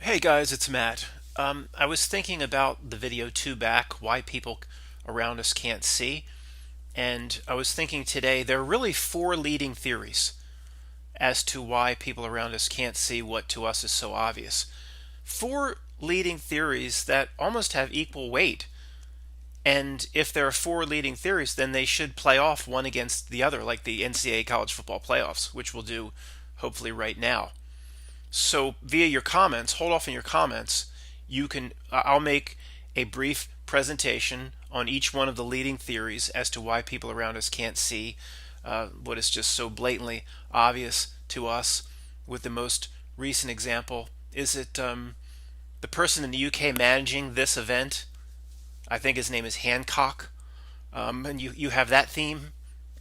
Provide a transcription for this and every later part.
Hey guys, it's Matt. I was thinking about the video two back, why people around us can't see, and I was thinking today there are really four leading theories as to why people around us can't see what to us is so obvious. Four leading theories that almost have equal weight. And if there are four leading theories, then they should play off one against the other, like the NCAA college football playoffs, which we'll do hopefully right now. So via your comments, hold off on your comments. I'll make a brief presentation on each one of the leading theories as to why people around us can't see what is just so blatantly obvious to us. With the most recent example, is it the person in the UK managing this event? I think his name is Hancock. And you have that theme,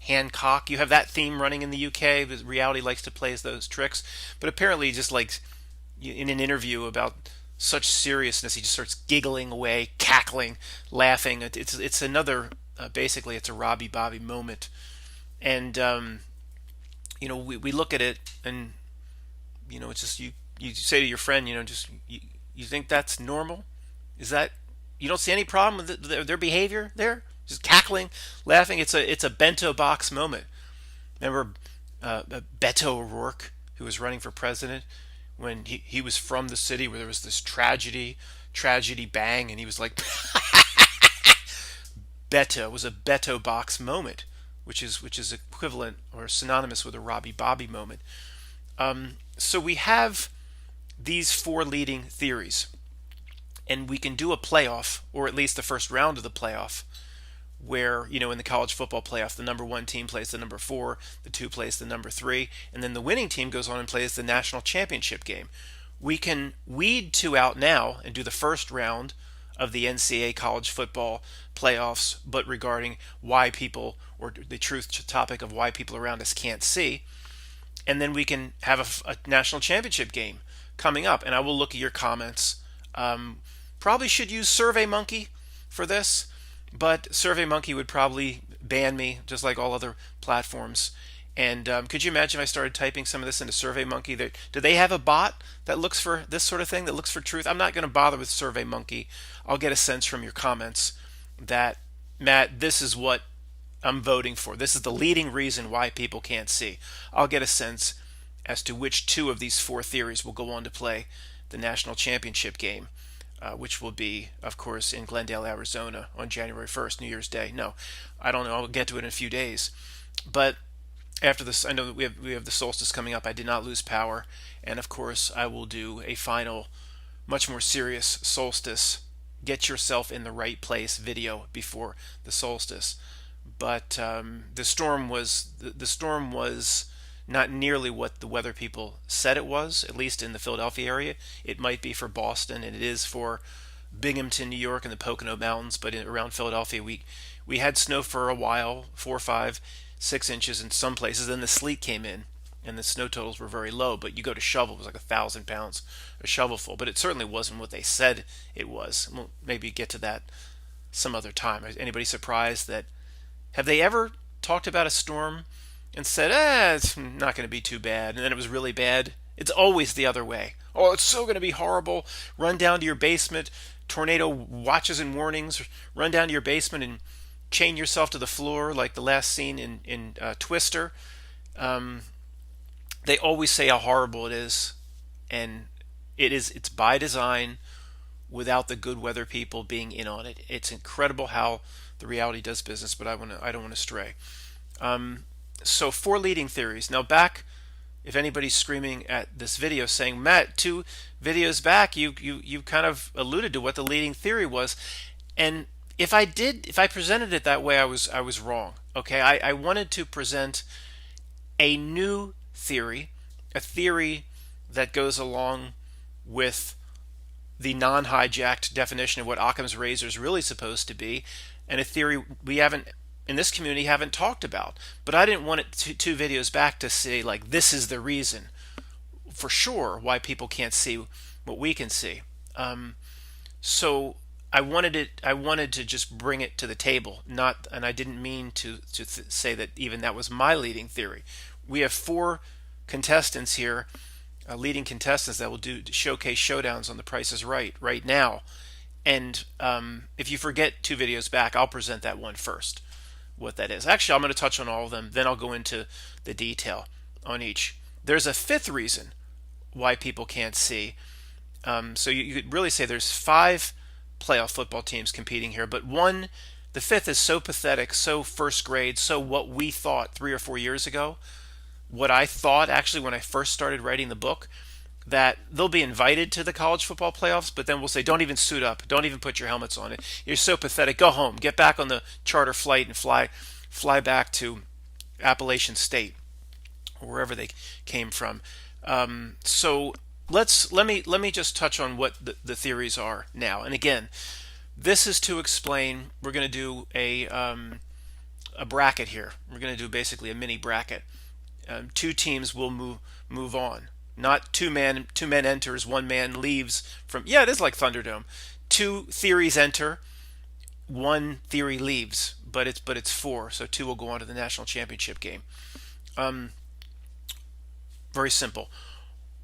Hancock. You have that theme running in the UK. Because reality likes to play those tricks, but apparently, just like in an interview about such seriousness, he just starts giggling away, cackling, laughing. It's another basically it's a Robbie Bobby moment, and we look at it and it's just you say to your friend, just you think that's normal? Is that you don't see any problem with their behavior there? Just cackling, laughing. It's a bento box moment. Remember Beto O'Rourke, who was running for president, when he was from the city where there was this tragedy bang, and he was like, Beto. It was a Beto box moment, which is equivalent or synonymous with a Robbie Bobby moment. So we have these four leading theories, and we can do a playoff, or at least the first round of the playoff, where in the college football playoff, the number one team plays the number four, the two plays the number three, and then the winning team goes on and plays the national championship game. We can weed two out now and do the first round of the NCAA college football playoffs, but regarding why people, or the truth topic of why people around us can't see. And then we can have a national championship game coming up, and I will look at your comments. Probably should use SurveyMonkey for this, but SurveyMonkey would probably ban me, just like all other platforms. And could you imagine if I started typing some of this into SurveyMonkey? Do they have a bot that looks for this sort of thing, that looks for truth? I'm not going to bother with SurveyMonkey. I'll get a sense from your comments that, Matt, this is what I'm voting for. This is the leading reason why people can't see. I'll get a sense as to which two of these four theories will go on to play the national championship game, which will be, of course, in Glendale, Arizona on January 1st, New Year's Day. No, I don't know. I'll get to it in a few days. But after this, I know that we have the solstice coming up. I did not lose power. And, of course, I will do a final, much more serious solstice, get yourself in the right place video before the solstice. But the storm was not nearly what the weather people said it was, at least in the Philadelphia area. It might be for Boston, and it is for Binghamton, New York, and the Pocono Mountains. But around Philadelphia, we had snow for a while, 4, 5, 6 inches in some places. Then the sleet came in, and the snow totals were very low. But you go to shovel, it was like 1,000 pounds a shovelful. But it certainly wasn't what they said it was. We'll maybe get to that some other time. Is anybody surprised that? Have they ever talked about a storm and said, it's not going to be too bad, and then it was really bad? It's always the other way. Oh, it's so going to be horrible. Run down to your basement, tornado watches and warnings. Run down to your basement and chain yourself to the floor like the last scene in Twister. Um, they always say how horrible it is, and it's by design without the good weather people being in on it. It's incredible how the reality does business, but I don't want to stray. So four leading theories. Now back, if anybody's screaming at this video saying, Matt, two videos back, you kind of alluded to what the leading theory was, and if I presented it that way, I was wrong. Okay, I wanted to present a new theory, a theory that goes along with the non-hijacked definition of what Occam's razor is really supposed to be, and a theory we haven't in this community haven't talked about. But I didn't want it two videos back to say like this is the reason for sure why people can't see what we can see. So I wanted to just bring it to the table, not, and I didn't mean to say that even that was my leading theory. We have four contestants here leading contestants that will do showcase showdowns on The Price is right now. And if you forget 2 videos back, I'll present that one first, what that is. Actually, I'm going to touch on all of them, then I'll go into the detail on each. There's a fifth reason why people can't see. So you could really say there's 5 playoff football teams competing here, but the fifth is so pathetic, so first grade, so what we thought 3 or 4 years ago, what I thought actually when I first started writing the book, that they'll be invited to the college football playoffs, but then we'll say, don't even suit up, don't even put your helmets on. You're so pathetic. Go home, get back on the charter flight and fly back to Appalachian State or wherever they came from. So let me just touch on what the theories are now. And again, this is to explain. We're going to do a bracket here. We're going to do basically a mini bracket. 2 teams will move on. Not two men enters, 1 man leaves from. Yeah, it is like Thunderdome. 2 theories enter, 1 theory leaves, but it's 4, so 2 will go on to the national championship game. Very simple.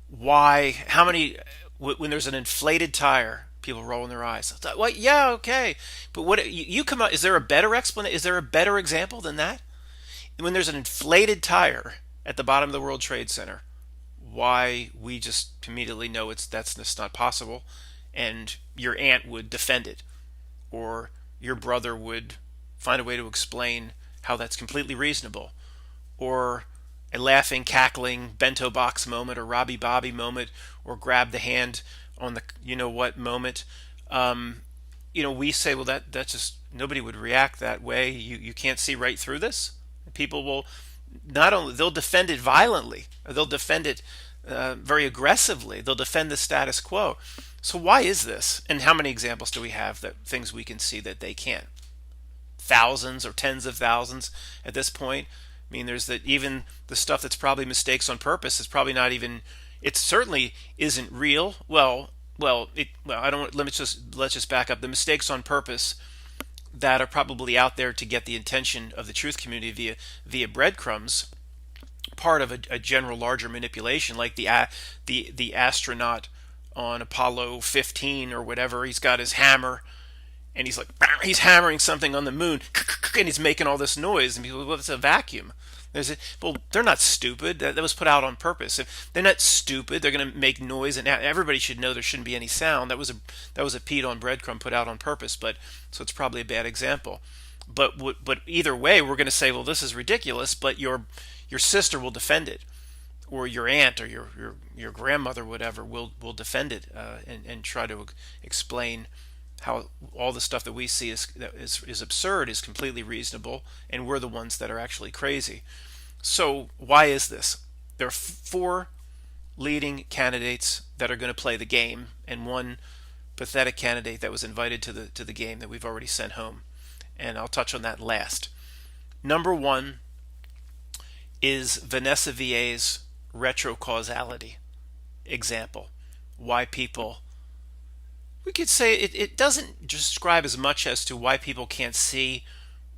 Why? How many? When there's an inflated tire, people rolling their eyes. Well, yeah, okay, but what you come out? Is there a better explanation? Is there a better example than that? When there's an inflated tire at the bottom of the World Trade Center, why we just immediately know that's just not possible, and your aunt would defend it, or your brother would find a way to explain how that's completely reasonable, or a laughing, cackling bento box moment, or Robbie Bobby moment, or grab the hand on the you know what moment. We say, well, that's just nobody would react that way. You can't see right through this. People will not only they'll defend it violently, or they'll defend it very aggressively. They'll defend the status quo. So why is this? And how many examples do we have that things we can see that they can't? Thousands or tens of thousands at this point. I mean, there's that even the stuff that's probably mistakes on purpose is probably not even. It certainly isn't real. I don't. Let's just back up. The mistakes on purpose that are probably out there to get the attention of the truth community via breadcrumbs, part of a general larger manipulation, like the astronaut on Apollo 15 or whatever. He's got his hammer, and he's like he's hammering something on the moon, and he's making all this noise, and people, well, it's a vacuum. Well, they're not stupid. That was put out on purpose. If they're not stupid, they're going to make noise, and everybody should know there shouldn't be any sound. That was a Pete on breadcrumb put out on purpose, but so it's probably a bad example. But either way, we're going to say, well, this is ridiculous, but your sister will defend it, or your aunt or your grandmother, whatever, will defend it and try to explain how all the stuff that we see is absurd, is completely reasonable, and we're the ones that are actually crazy. So why is this? There are 4 leading candidates that are going to play the game, and 1 pathetic candidate that was invited to the game that we've already sent home, and I'll touch on that last. Number 1 is Vanessa VA's retrocausality example. Why people, we could say it doesn't describe as much as to why people can't see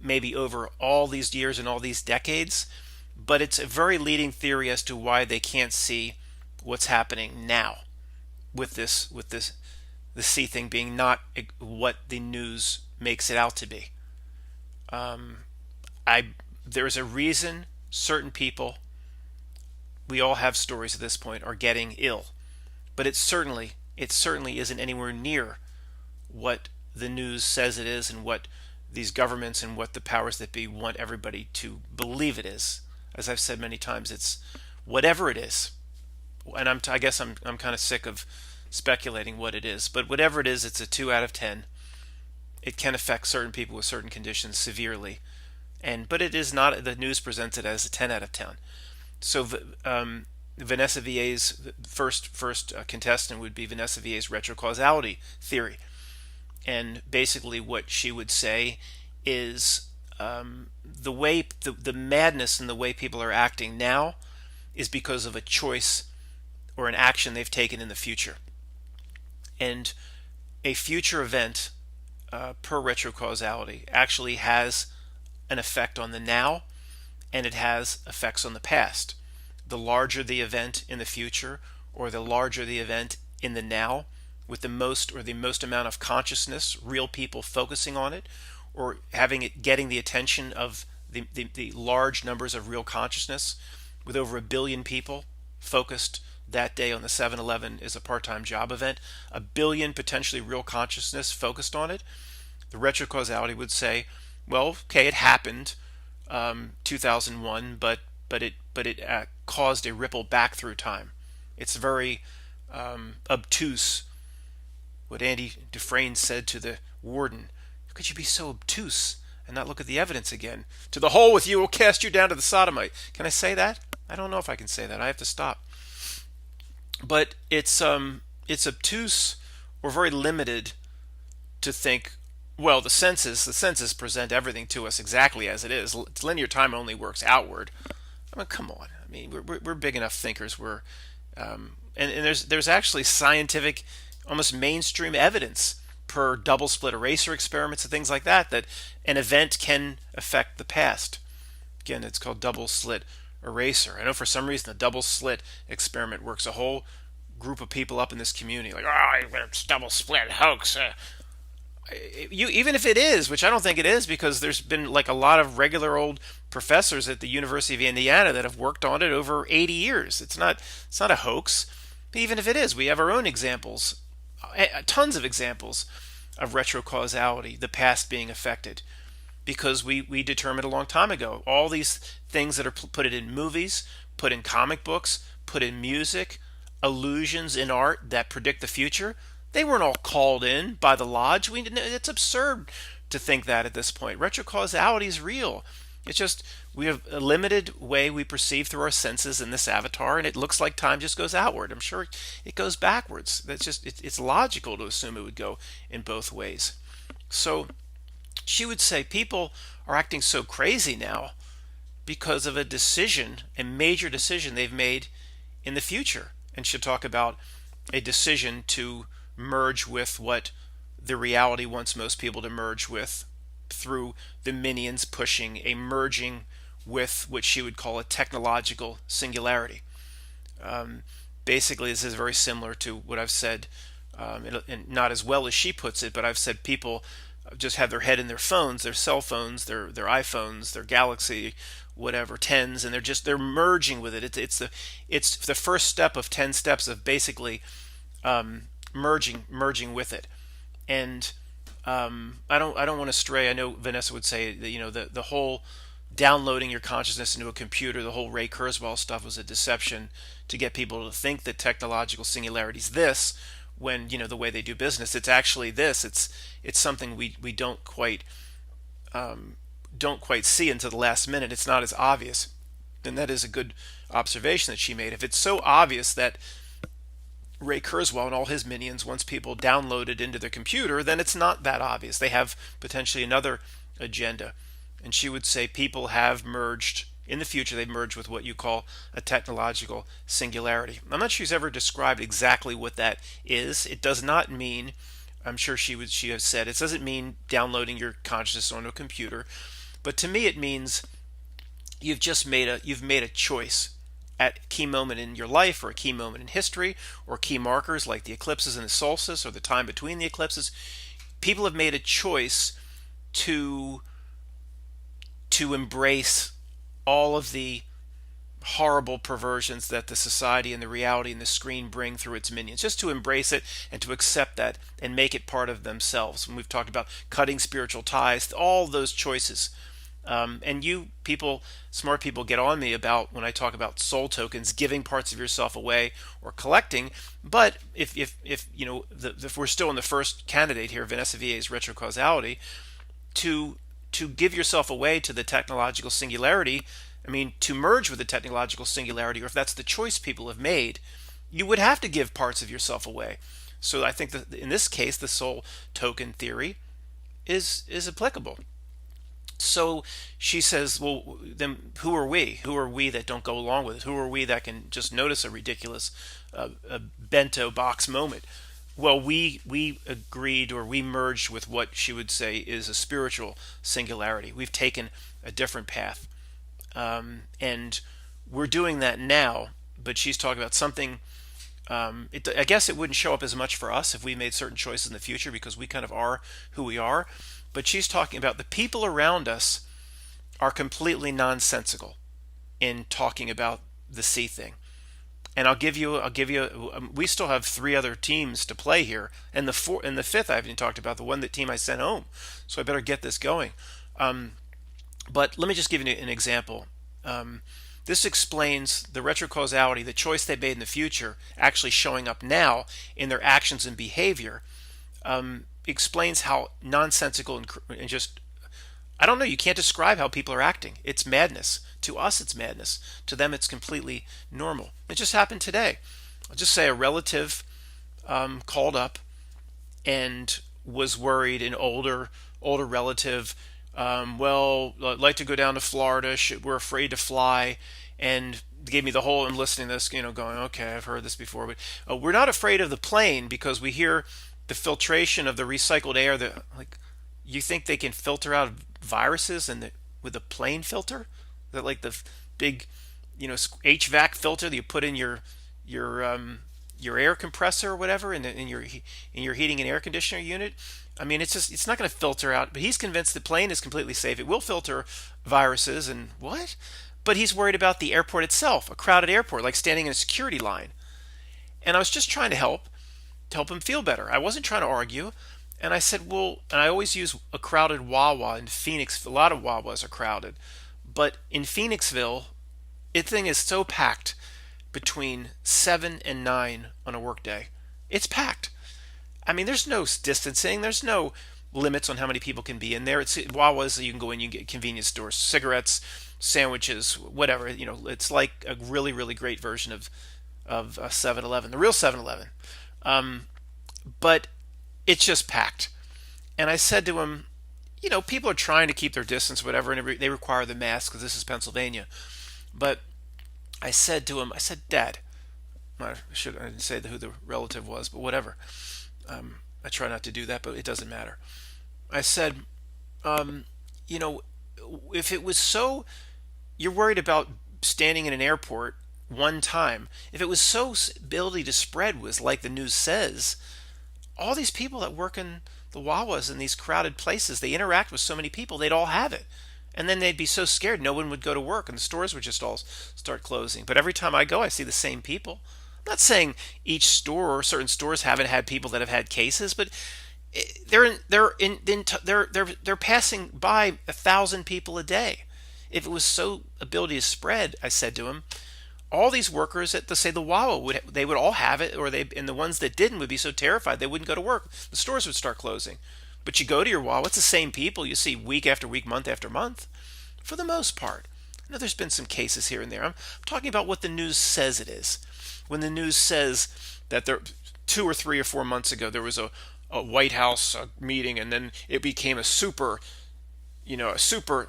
maybe over all these years and all these decades, but it's a very leading theory as to why they can't see what's happening now with the C thing being not what the news makes it out to be. There's a reason certain people, we all have stories at this point, are getting ill, but it certainly isn't anywhere near what the news says it is, and what these governments and what the powers that be want everybody to believe it is. As I've said many times, it's whatever it is, and I guess I'm kind of sick of speculating what it is, but whatever it is, it's a 2 out of 10. It can affect certain people with certain conditions severely, but it is not. The news presents it as a 10 out of 10. So Vanessa VA's first contestant would be Vanessa VA's retrocausality theory, and basically what she would say is the way the madness in the way people are acting now is because of a choice or an action they've taken in the future, and a future event per retrocausality actually has an effect on the now, and it has effects on the past. The larger the event in the future, or the larger the event in the now, with the most amount of consciousness, real people focusing on it, or having it getting the attention of the large numbers of real consciousness, with over 1 billion people focused that day on the 7-Eleven is a part-time job event, 1 billion potentially real consciousness focused on it. The retrocausality would say, well, okay, it happened, 2001, but it caused a ripple back through time. It's very obtuse. What Andy Dufresne said to the warden: "How could you be so obtuse and not look at the evidence again? To the hole with you, will cast you down to the sodomite." Can I say that? I don't know if I can say that. I have to stop. But it's obtuse or very limited to think, well, the senses present everything to us exactly as it is. Linear time only works outward. I mean, come on. I mean, we're big enough thinkers. And there's actually scientific, almost mainstream evidence per double slit eraser experiments and things like that that an event can affect the past. Again, it's called double slit eraser. I know for some reason the double slit experiment works. A whole group of people up in this community like, oh, it's double split hoax. Even if it is, which I don't think it is, because there's been like a lot of regular old professors at the University of Indiana that have worked on it over 80 years. It's not a hoax. But even if it is, we have our own examples, tons of examples of retrocausality, the past being affected, because we determined a long time ago. All these things that are put in movies, put in comic books, put in music, illusions in art that predict the future, they weren't all called in by the lodge. It's absurd to think that at this point. Retrocausality is real. It's just we have a limited way we perceive through our senses in this avatar, and it looks like time just goes outward. I'm sure it goes backwards. It's logical to assume it would go in both ways. So she would say people are acting so crazy now because of a major decision they've made in the future. And she'll talk about a decision to merge with what the reality wants most people to merge with, through the minions pushing a merging with what she would call a technological singularity. Basically, this is very similar to what I've said, and not as well as she puts it, but I've said people just have their head in their phones, their cell phones, their iPhones, their Galaxy, whatever, 10s, and they're merging with it. It's the first step of 10 steps of basically merging with it. And I don't want to stray. I know Vanessa would say that the whole downloading your consciousness into a computer, the whole Ray Kurzweil stuff was a deception to get people to think that technological singularity is this, when the way they do business, it's actually this. It's something we don't quite see until the last minute. It's not as obvious. And that is a good observation that she made. If it's so obvious that Ray Kurzweil and all his minions wants people downloaded into their computer, then it's not that obvious. They have potentially another agenda. And she would say people have merged, in the future they've merged with what you call a technological singularity. I'm not sure she's ever described exactly what that is. It does not mean, I'm sure she has said, it doesn't mean downloading your consciousness onto a computer. But to me it means you've made a choice at a key moment in your life, or a key moment in history, or key markers like the eclipses and the solstice, or the time between the eclipses. People have made a choice to embrace all of the horrible perversions that the society and the reality and the screen bring through its minions, just to embrace it and to accept that and make it part of themselves. When we've talked about cutting spiritual ties, all those choices. And you people, smart people, get on me about when I talk about soul tokens, giving parts of yourself away or collecting. But if we're still in the first candidate here, Vanessa Villa's retrocausality, to give yourself away to the technological singularity, I mean, to merge with the technological singularity, or if that's the choice people have made, you would have to give parts of yourself away. So I think that in this case, the soul token theory is applicable. So she says, well, then who are we? Who are we that don't go along with it? Who are we that can just notice a ridiculous bento box moment? Well, we agreed, or we merged with what she would say is a spiritual singularity. We've taken a different path. And we're doing that now, but she's talking about something I guess it wouldn't show up as much for us if we made certain choices in the future because we kind of are who we are. But she's talking about the people around us are completely nonsensical in talking about the C thing. And I'll give you. We still have three other teams to play here, and the fifth I haven't even talked about, the team I sent home. So I better get this going. But let me just give you an example. This explains the retrocausality, the choice they made in the future, actually showing up now in their actions and behavior. Explains how nonsensical and just, I don't know, you can't describe how people are acting. It's madness. To us, it's madness. To them, it's completely normal. It just happened today. I'll just say a relative called up and was worried, an older relative. Well, I'd like to go down to Florida. We're afraid to fly, and gave me the whole. I'm listening to this, going, okay, I've heard this before, but we're not afraid of the plane because we hear the filtration of the recycled air. That, like, you think they can filter out viruses with a plane filter? That, like, the big, HVAC filter that you put in your air compressor or whatever in your heating and air conditioner unit. I mean, it's not going to filter out. But he's convinced the plane is completely safe. It will filter viruses and what? But he's worried about the airport itself, a crowded airport, like standing in a security line. And I was just trying to help him feel better. I wasn't trying to argue. And I said, well, and I always use a crowded Wawa in Phoenix. A lot of Wawas are crowded. But in Phoenixville, the thing is so packed between 7 and 9 on a workday. It's packed. I mean, there's no distancing. There's no limits on how many people can be in there. It's Wawa's. You can go in, you can get convenience stores, cigarettes, sandwiches, whatever. It's like a really, really great version of 7-Eleven, the real 7-Eleven. But it's just packed. And I said to him, people are trying to keep their distance, whatever, and they require the mask because this is Pennsylvania. But I said to him, Dad, I didn't say who the relative was, but whatever. I try not to do that, but it doesn't matter. I said, if it was so, you're worried about standing in an airport one time. If it was so ability to spread was like the news says, all these people that work in the Wawas in these crowded places, they interact with so many people, they'd all have it. And then they'd be so scared no one would go to work and the stores would just all start closing. But every time I go, I see the same people. I'm not saying each store or certain stores haven't had people that have had cases, but they're passing by 1,000 people a day. If it was so ability to spread, I said to him, all these workers at the Wawa they would all have it, and the ones that didn't would be so terrified they wouldn't go to work. The stores would start closing. But you go to your Wawa, it's the same people you see week after week, month after month, for the most part. I know there's been some cases here and there. I'm talking about what the news says it is. When the news says that 2 or 3 or 4 months ago there was a White House meeting, and then it became a super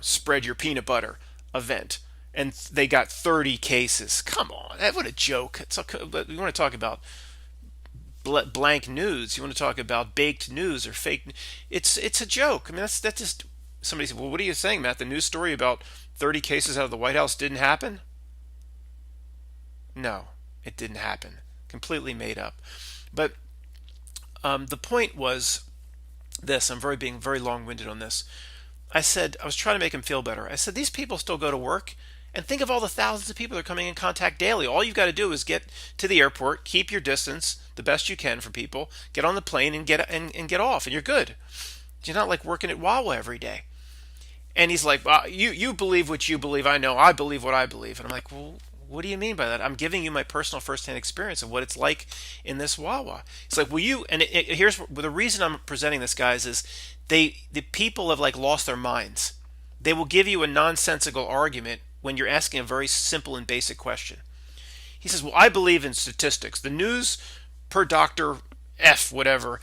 spread your peanut butter event, and they got 30 cases. Come on, what a joke! But we want to talk about blank news. You want to talk about baked news or fake? It's a joke. I mean, that's just somebody said, well, what are you saying, Matt? The news story about 30 cases out of the White House didn't happen? No, it didn't happen. Completely made up. But the point was this. I'm being very long-winded on this. I was trying to make him feel better. I said, these people still go to work, and think of all the thousands of people that are coming in contact daily. All you've got to do is get to the airport, keep your distance the best you can from people, get on the plane and get off, and you're good. You're not like working at Wawa every day. And he's like, well, you believe what you believe. I know. I believe what I believe. And I'm like, well, what do you mean by that? I'm giving you my personal firsthand experience of what it's like in this Wawa. It's like, here's the reason I'm presenting this, guys, is the people have like lost their minds. They will give you a nonsensical argument when you're asking a very simple and basic question. He says, well, I believe in statistics. The news per Dr. F, whatever,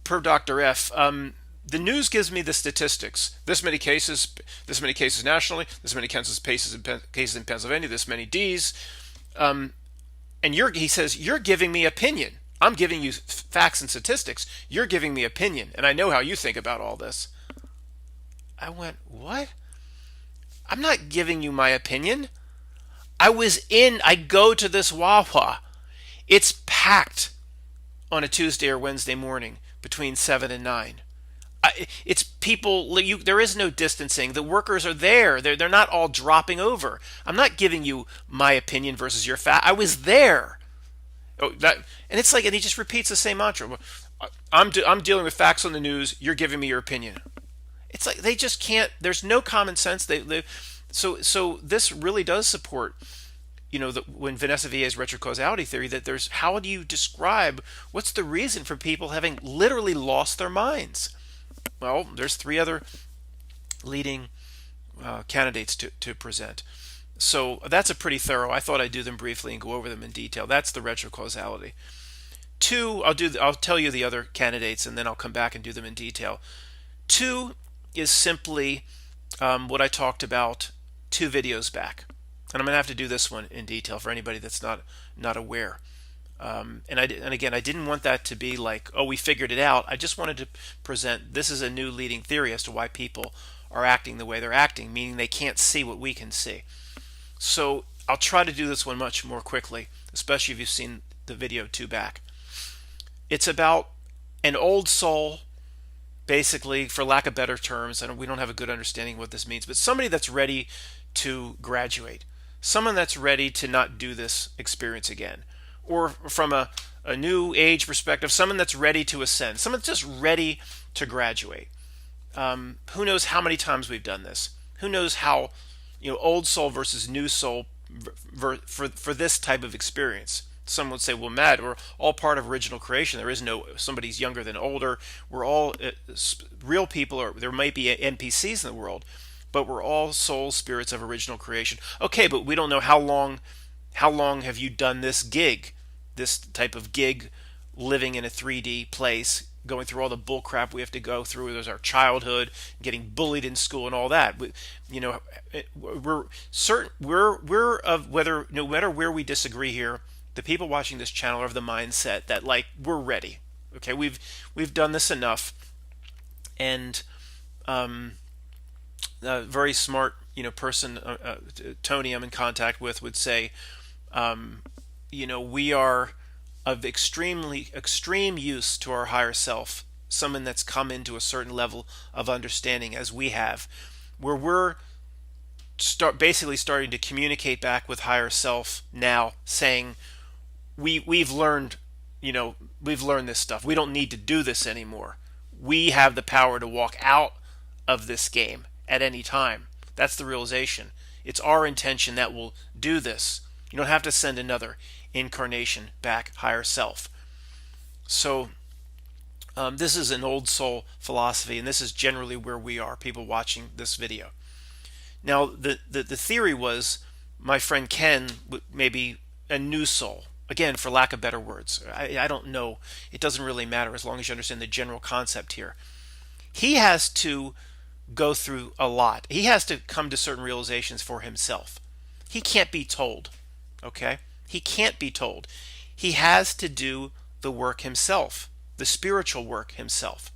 per Dr. F, the news gives me the statistics. This many cases nationally, this many cases in Pennsylvania, this many Ds. And he says, you're giving me opinion. I'm giving you facts and statistics. You're giving me opinion. And I know how you think about all this. I went, what? I'm not giving you my opinion. I go to this Wawa. It's packed on a Tuesday or Wednesday morning between 7 and 9. It's people. There is no distancing. The workers are there. They're not all dropping over. I'm not giving you my opinion versus your fact. I was there. Oh, and it's like, and he just repeats the same mantra. I'm dealing with facts on the news. You're giving me your opinion. It's like they just can't. There's no common sense. So this really does support, when Vanessa Villa's retrocausality theory, that there's, how do you describe what's the reason for people having literally lost their minds? Well, there's three other leading candidates to present. So that's a pretty thorough. I thought I'd do them briefly and go over them in detail. That's the retrocausality. Two, I'll tell you the other candidates and then I'll come back and do them in detail. Two is simply what I talked about 2 videos back, and I'm going to have to do this one in detail for anybody that's not aware. And again, I didn't want that to be like, oh, we figured it out. I just wanted to present this is a new leading theory as to why people are acting the way they're acting, meaning they can't see what we can see. So I'll try to do this one much more quickly, especially if you've seen the video 2 back. It's about an old soul, basically, for lack of better terms, and we don't have a good understanding of what this means, but somebody that's ready to graduate, someone that's ready to not do this experience again, or from a new age perspective, someone that's ready to ascend, someone that's just ready to graduate. Who knows how many times we've done this? Who knows how, old soul versus new soul for this type of experience? Some would say, well, Matt, we're all part of original creation. There is no somebody's younger than older. We're all real people, or there might be NPCs in the world, but we're all soul spirits of original creation. Okay, but we don't know how long have you done this gig, this type of gig, living in a 3D place, going through all the bull crap we have to go through. There's our childhood, getting bullied in school, and all that. We're certain we're of whether no matter where we disagree here. The people watching this channel are of the mindset that, like, we're ready. Okay, we've done this enough, and a very smart person, Tony, I'm in contact with, would say, we are of extreme use to our higher self, someone that's come into a certain level of understanding as we have, where we're basically starting to communicate back with higher self now, saying, we've learned this stuff. We don't need to do this anymore. We have the power to walk out of this game at any time. That's the realization. It's our intention that will do this. You don't have to send another incarnation back, higher self. So this is an old soul philosophy, and this is generally where we are, people watching this video. Now, the theory was my friend Ken, maybe a new soul. Again, for lack of better words, I don't know. It doesn't really matter as long as you understand the general concept here. He has to go through a lot. He has to come to certain realizations for himself. He can't be told. Okay? He can't be told. He has to do the work himself, the spiritual work himself.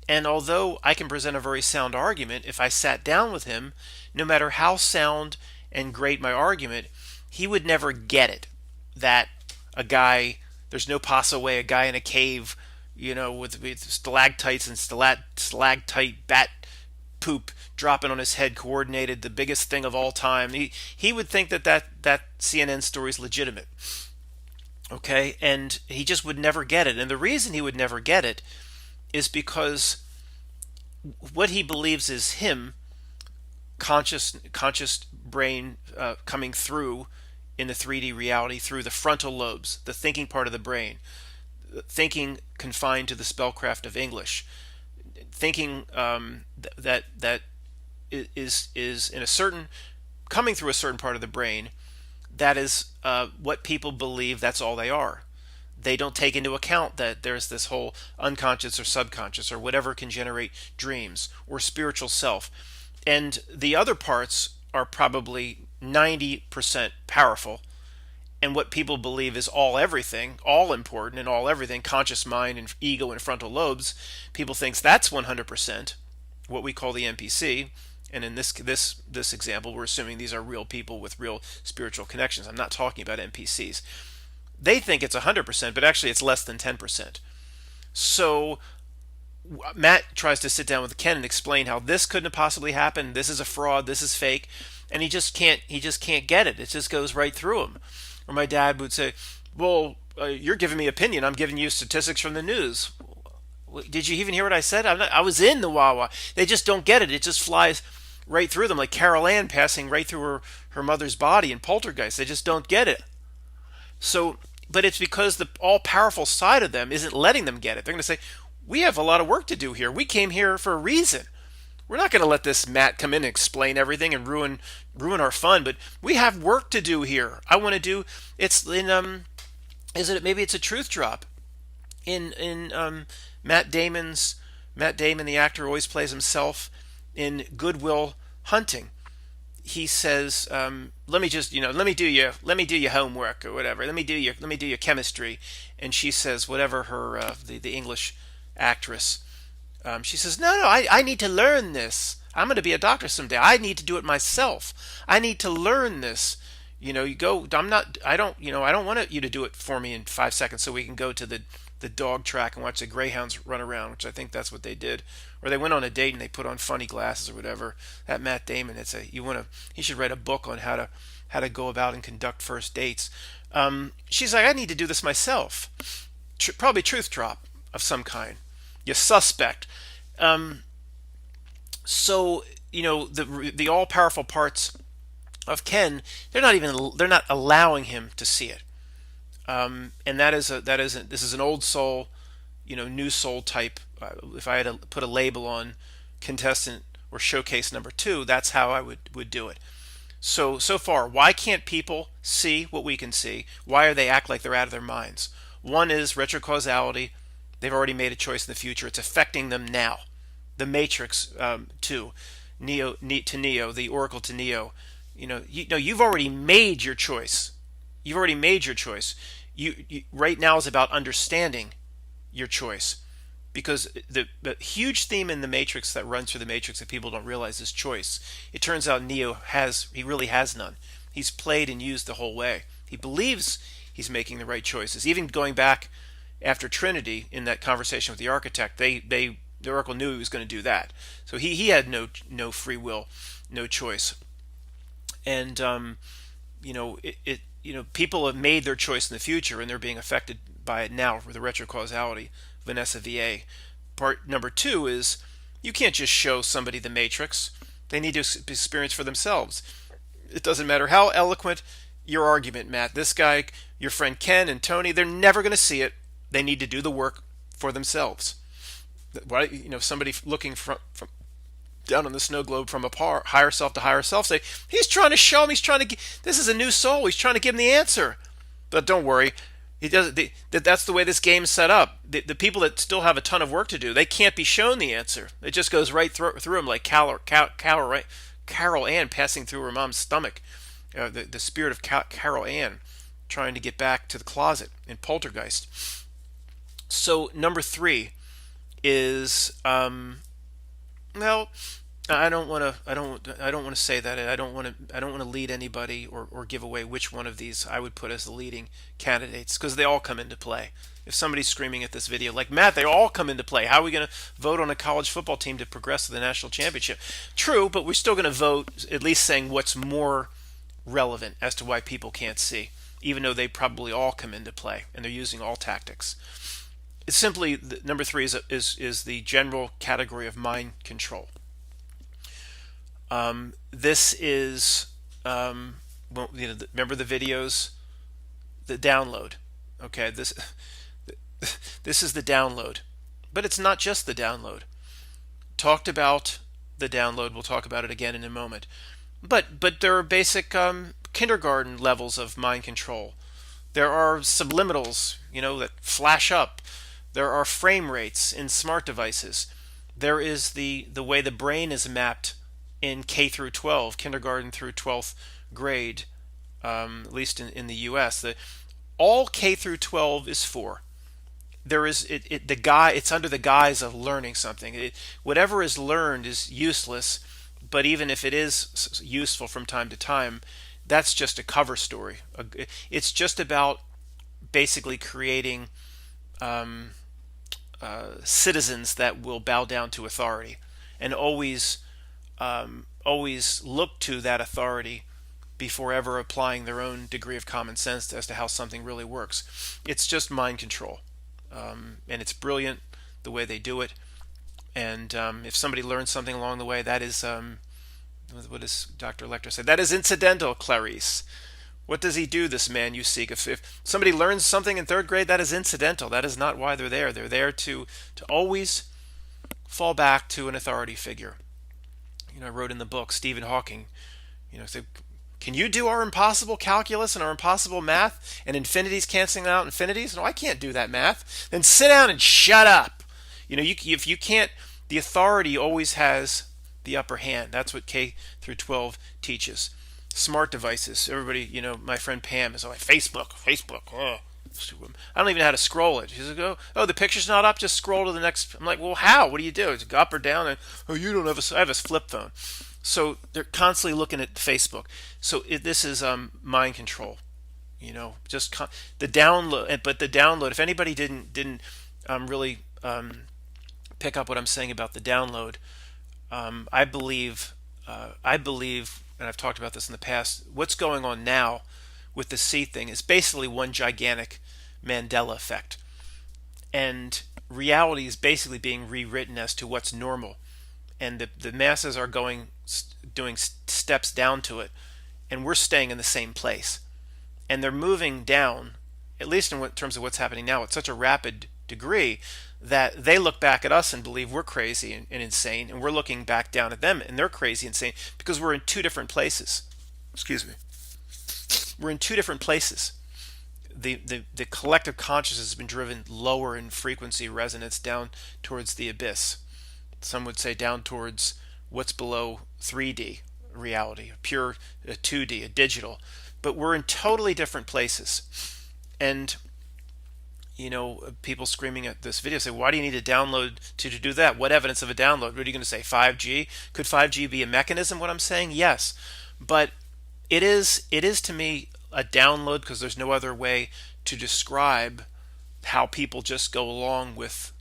And although I can present a very sound argument, if I sat down with him, no matter how sound and great my argument, he would never get it. That there's no possible way a guy in a cave, with stalactites and stalactite bat poop dropping on his head, coordinated the biggest thing of all time. He would think that CNN story is legitimate. Okay, and he just would never get it. And the reason he would never get it is because what he believes is him, conscious brain coming through in the 3D reality through the frontal lobes, the thinking part of the brain, thinking confined to the spellcraft of English, thinking that is in a certain, coming through a certain part of the brain, that is what people believe that's all they are. They don't take into account that there's this whole unconscious or subconscious or whatever can generate dreams or spiritual self. And the other parts are probably 90% powerful, and what people believe is all everything, all important and all everything, conscious mind and ego and frontal lobes, people thinks that's 100%, what we call the NPC, And in this example, we're assuming these are real people with real spiritual connections. I'm not talking about NPCs. They think it's 100%, but actually it's less than 10%. So Matt tries to sit down with Ken and explain how this couldn't have possibly happened. This is a fraud. This is fake, and he just can't. He just can't get it. It just goes right through him. Or my dad would say, "Well, you're giving me opinion. I'm giving you statistics from the news. Did you even hear what I said? I was in the Wawa. They just don't get it. It just flies right through them, like Carol Ann passing right through her mother's body in Poltergeist. They just don't get it. So, but it's because the all-powerful side of them isn't letting them get it. They're going to say, we have a lot of work to do here. We came here for a reason. We're not going to let this Matt come in and explain everything and ruin our fun. But we have work to do here. I want to do. It's in Is it maybe it's a truth drop in Matt Damon, the actor, always plays himself in Good Will Hunting. He says, "Let me just, let me do your homework or whatever. Let me do your chemistry." And she says, whatever her the English actress, she says, "No, I need to learn this. I'm going to be a doctor someday. I need to do it myself. I need to learn this. You go. I don't want you to do it for me in 5 seconds so we can go to the dog track and watch the greyhounds run around," which I think that's what they did. Or they went on a date and they put on funny glasses or whatever. That Matt Damon, he should write a book on how to go about and conduct first dates. She's like, "I need to do this myself." Probably truth drop of some kind. You suspect. So the all powerful parts of Ken, they're not allowing him to see it. And this is an old soul, new soul type. If I had to put a label on contestant or showcase number 2, that's how I would do it. So far, why can't people see what we can see? Why are they act like they're out of their minds? One is retrocausality. They've already made a choice in the future. It's affecting them now. The Matrix 2, Neo to Neo, the Oracle to Neo. You've already made your choice. You've already made your choice. You right now is about understanding your choice, because the huge theme in the Matrix that runs through the Matrix that people don't realize is choice. It turns out Neo really has none. He's played and used the whole way. He believes he's making the right choices. Even going back after Trinity in that conversation with the architect, the Oracle knew he was going to do that. So he had no free will, no choice. And people have made their choice in the future, and they're being affected by it now with the retrocausality. Vanessa VA. Part number 2 is you can't just show somebody the Matrix. They need to experience for themselves. It doesn't matter how eloquent your argument, Matt. This guy, your friend Ken and Tony, they're never going to see it. They need to do the work for themselves. Why, somebody looking from down on the snow globe from a higher self to higher self, say, he's trying to show him, this is a new soul, he's trying to give him the answer. But don't worry, he does. That's the way this game's set up. The people that still have a ton of work to do, they can't be shown the answer. It just goes right through them, like Carol Ann passing through her mom's stomach. The spirit of Carol Ann trying to get back to the closet in Poltergeist. So number 3 is well, I don't want to say that. I don't want to lead anybody or give away which one of these I would put as the leading candidates, because they all come into play. If somebody's screaming at this video like, Matt, they all come into play. How are we going to vote on a college football team to progress to the national championship? True, but we're still going to vote at least saying what's more relevant as to why people can't see, even though they probably all come into play and they're using all tactics. It's simply number 3 is the general category of mind control. This is remember the videos, the download. Okay, this is the download, but it's not just the download. Talked about the download. We'll talk about it again in a moment. But there are basic kindergarten levels of mind control. There are subliminals, that flash up. There are frame rates in smart devices. There is the way the brain is mapped in K through 12, kindergarten through 12th grade, at least in the U.S. All K through 12 is 4. There is it's under the guise of learning something. Whatever is learned is useless, but even if it is useful from time to time, that's just a cover story. It's just about basically creating citizens that will bow down to authority and always look to that authority before ever applying their own degree of common sense as to how something really works. It's just mind control, and it's brilliant the way they do it. And if somebody learns something along the way, that is, what does Dr. Lecter say? That is incidental, Clarice. What does he do, this man you seek? If somebody learns something in third grade, that is incidental. That is not why they're there. They're there to always fall back to an authority figure. I wrote in the book, Stephen Hawking, said, can you do our impossible calculus and our impossible math and infinities canceling out infinities? No, I can't do that math. Then sit down and shut up. If you can't, the authority always has the upper hand. That's what K through 12 teaches. Smart devices. Everybody, my friend Pam is like, Facebook. Oh, I don't even know how to scroll it. She's like, oh, the picture's not up. Just scroll to the next. I'm like, well, how? What do you do? It's up or down? And, oh, you don't have I have a flip phone. So they're constantly looking at Facebook. So this is mind control. Just the download. But the download. If anybody didn't really pick up what I'm saying about the download, I believe, and I've talked about this in the past. What's going on now with the C thing is basically one gigantic Mandela effect, and reality is basically being rewritten as to what's normal, and the masses are doing steps down to it, and we're staying in the same place, and they're moving down, at least in terms of what's happening now, at such a rapid degree that they look back at us and believe we're crazy and insane, and we're looking back down at them and they're crazy and insane because we're in two different places. Excuse me. We're in two different places. The collective consciousness has been driven lower in frequency resonance down towards the abyss. Some would say down towards what's below 3D reality, a pure 2D, a digital. But we're in totally different places. And people screaming at this video say, why do you need a download to do that? What evidence of a download? What are you going to say, 5G? Could 5G be a mechanism, what I'm saying? Yes. But it is to me a download because there's no other way to describe how people just go along with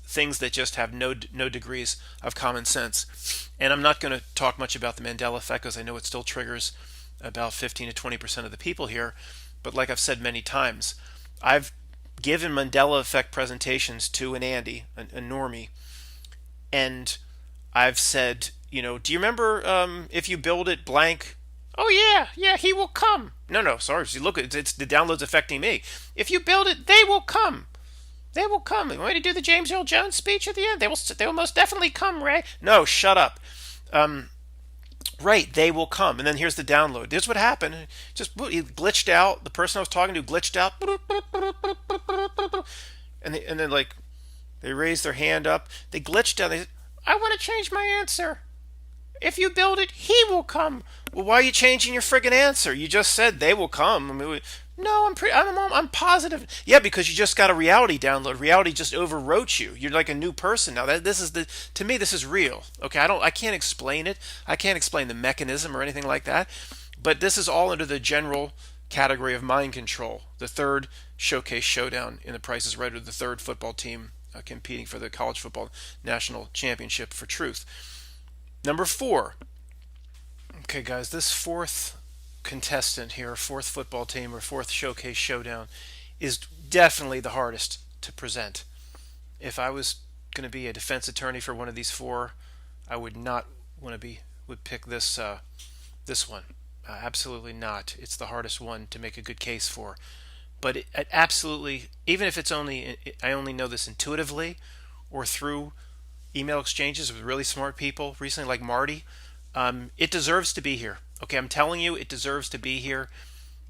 things that just have no degrees of common sense. And I'm not going to talk much about the Mandela effect because I know it still triggers about 15 to 20% of the people here. But like I've said many times, I've given Mandela effect presentations to an Andy, a normie, and I've said, do you remember if you build it blank? Oh yeah, he will come. No, sorry. See, look, it's the downloads affecting me. If you build it, they will come. They will come. You want me to do the James Earl Jones speech at the end? They will most definitely come, Ray. No, shut up. Right, they will come. And then here's the download. Here's what happened. He glitched out. The person I was talking to glitched out. And then like they raised their hand up. They glitched out. They said, I want to change my answer. If you build it, he will come. Well, why are you changing your friggin' answer? You just said they will come. I mean, no, I'm positive. Yeah, because you just got a reality download. Reality just overwrote you. You're like a new person now. To me, this is real. Okay, I can't explain it. I can't explain the mechanism or anything like that. But this is all under the general category of mind control. The third showcase showdown in The Price is Right, or the third football team competing for the college football national championship for truth. Number 4. Okay, guys, this fourth contestant here, fourth football team or fourth showcase showdown, is definitely the hardest to present. If I was going to be a defense attorney for one of these 4, I would not would pick this one. Absolutely not. It's the hardest one to make a good case for. But it absolutely, even if I only know this intuitively or through email exchanges with really smart people recently, like Marty, it deserves to be here. Okay, I'm telling you, it deserves to be here,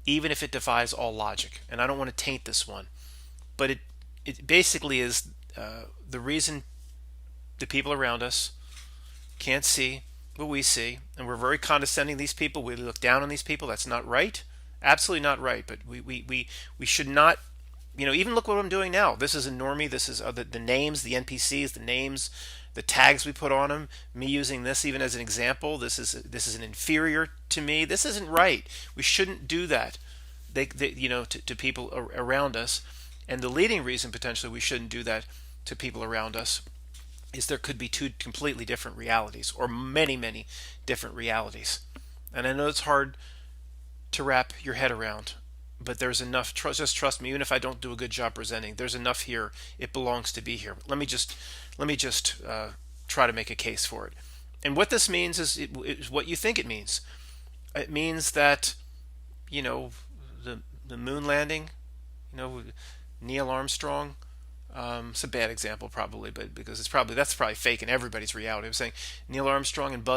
even if it defies all logic. And I don't want to taint this one, but it basically is the reason the people around us can't see what we see, and we're very condescending to these people. We look down on these people. That's not right. Absolutely not right. But we should not even look what I'm doing now. This is a normie. This is the names, the NPCs, the names, the tags we put on them. Me using this even as an example. This is an inferior to me. This isn't right. We shouldn't do that. To people around us, and the leading reason potentially we shouldn't do that to people around us is there could be two completely different realities, or many, many different realities. And I know it's hard to wrap your head around, but there's enough. Just trust me. Even if I don't do a good job presenting, there's enough here. It belongs to be here. Let me just try to make a case for it. And what this means is what you think it means. It means that you know the moon landing. Neil Armstrong. It's a bad example probably, but because that's probably fake in everybody's reality. I'm saying Neil Armstrong and